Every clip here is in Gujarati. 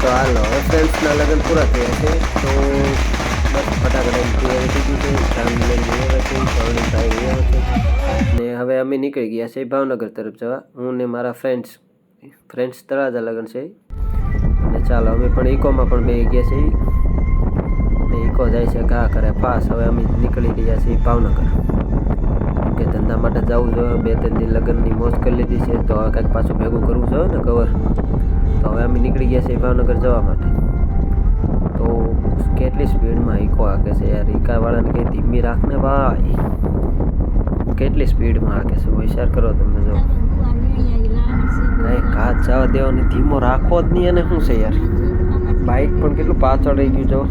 તો હાલો હવે ફ્રેન્ડ્સના લગ્ન પૂરા થયા છે તો બસ ફટાકડાની તૈયારી થઈ ગઈ છે. ધાન લઈને આવ્યા છે, પરણી ભાઈ આવ્યા છે ને હવે અમે નીકળી ગયા છે ભાવનગર તરફ જવા. હું ને મારા ફ્રેન્ડ્સ તળાજા લગ્ન છે ને ચાલો અમે પણ ઇકોમાં પણ બેસી ગયા છીએ ને ઇકો જાય છે ઘા કરે પાસ. હવે અમે નીકળી રહ્યા છીએ ભાવનગર કે ધંધા માટે જવું જોઈએ. 2-3 દી લગ્નની મોજ કરી લીધી છે તો હવે કંઈક પાછું ભેગું કરવું જોઈએ ને કવર. તો હવે અમે નીકળી ગયા છીએ ભાવનગર જવા માટે. તો કેટલી સ્પીડમાં ઇકો હાકે છે યાર. ઇકાવાળાને કંઈ ધીમી રાખને ભાઈ, કેટલી સ્પીડમાં હાકે છે વિચાર કરો તમે. જો કંઈ ઘાત જવા દેવાની, ધીમો રાખવો જ નહીં. અને શું છે યાર, બાઇક પણ કેટલું પાછળ રહી ગયું જો.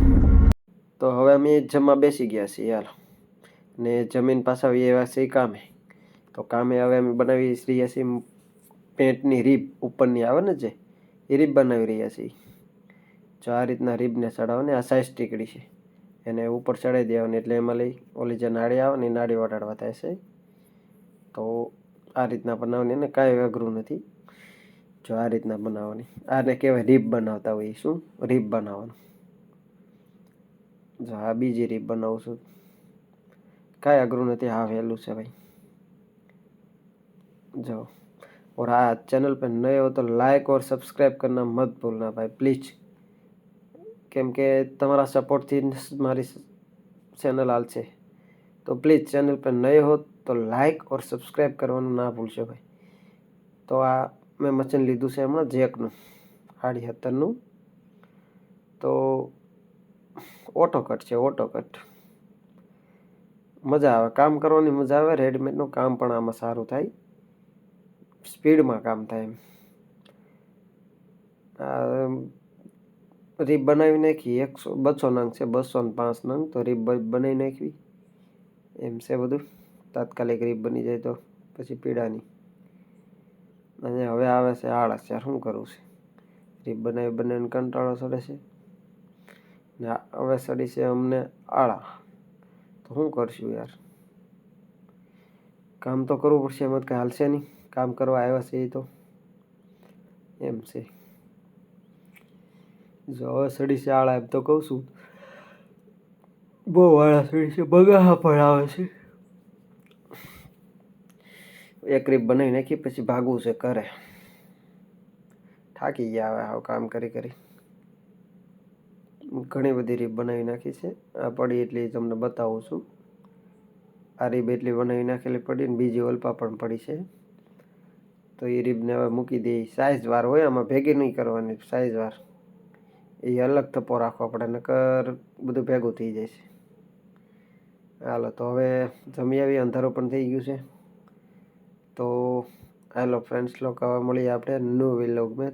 તો હવે અમે જમવા બેસી ગયા છીએ યાર ને જમીન પાછા એવા છે કામે. તો કામે હવે અમે બનાવી રહ્યા છીએ પેન્ટની રીબ ઉપરની આવે ને જે, એ રીબ બનાવી રહ્યા છીએ. જો આ રીતના રીબને ચડાવવાની. આ સાઈઝ ટીકડી છે એને ઉપર ચડાવી દેવાની એટલે એમાં લઈ ઓલી જે નાળી આવે ને એ નાળી વટાડવા થાય છે. તો આ રીતના બનાવવાની ને કાંઈ અઘરું નથી. જો આ રીતના બનાવવાની. આને કહેવાય રીબ બનાવતા હોય. શું રીબ બનાવવાનું. જો આ બીજી રીબ બનાવું છું. કાંઈ અઘરું નથી, હા વહેલું છે ભાઈ. जो और हाँ चैनल पर नए हो तो लाइक और सब्सक्राइब करना मत भूलना भाई प्लीज़, केम के તમારા સપોર્ટથી મારી ચેનલ હાલશે. તો પ્લીઝ ચેનલ પર નए हो તો લાઇક ઓર સબસ્ક્રાઈબ કરવાનું ના ભૂલશો ભાઈ. તો આ મેં મશીન લીધું છે હમણાં જેકનું 70.5નું. તો ઓટો કટ છે, ઓટો કટ. મજા આવે કામ કરવાની, મજા આવે. રેડીમેડનું કામ પણ આમાં સારું થાય, સ્પીડમાં કામ થાય એમ. રીબ બનાવી નાખી. 100-200 નંગ છે, 205 નંગ. તો રીબ બનાવી નાખવી એમ છે બધું. તાત્કાલિક રીબ બની જાય તો પછી પીડાની. અને હવે આવે છે આળસ યાર, શું કરવું છે. રીબ બનાવીને કંટાળો ચડે છે ને હવે ચડી છે અમને આળા. તો શું કરશું યાર, કામ તો કરવું પડશે. એમાં કંઈ હાલશે નહીં. કામ કરવા આવ્યા છે એ તો એમ છે. જો હવે સડી છે આળા. એમ તો કહું છું બહુ આળા સડી છે, બગાહા પણ આવે છે. એક રીબ બનાવી નાખી પછી ભાગવું છે ઘરે. થાકી ગયા હવે હાવ કામ કરી કરી. ઘણી બધી રીબ બનાવી નાખી છે. આ પડી એટલી તમને બતાવું છું. આ રીબ એટલી બનાવી નાખેલી પડી ને બીજી ઓલપા પણ પડી છે. તો એ રીબને હવે મૂકી દઈએ. સાઇઝ વાર હોય આમાં, ભેગી નહીં કરવાની. સાઇઝ વાર એ અલગ થપ્પો રાખવો પડે, નકર બધું ભેગું થઈ જાય છે. હાલો તો હવે જમી આવી. અંધારું પણ થઈ ગયું છે. તો હાલો ફ્રેન્ડ્સ લોકો હવે મળીએ આપણે ન્યૂ વ્લોગમાં.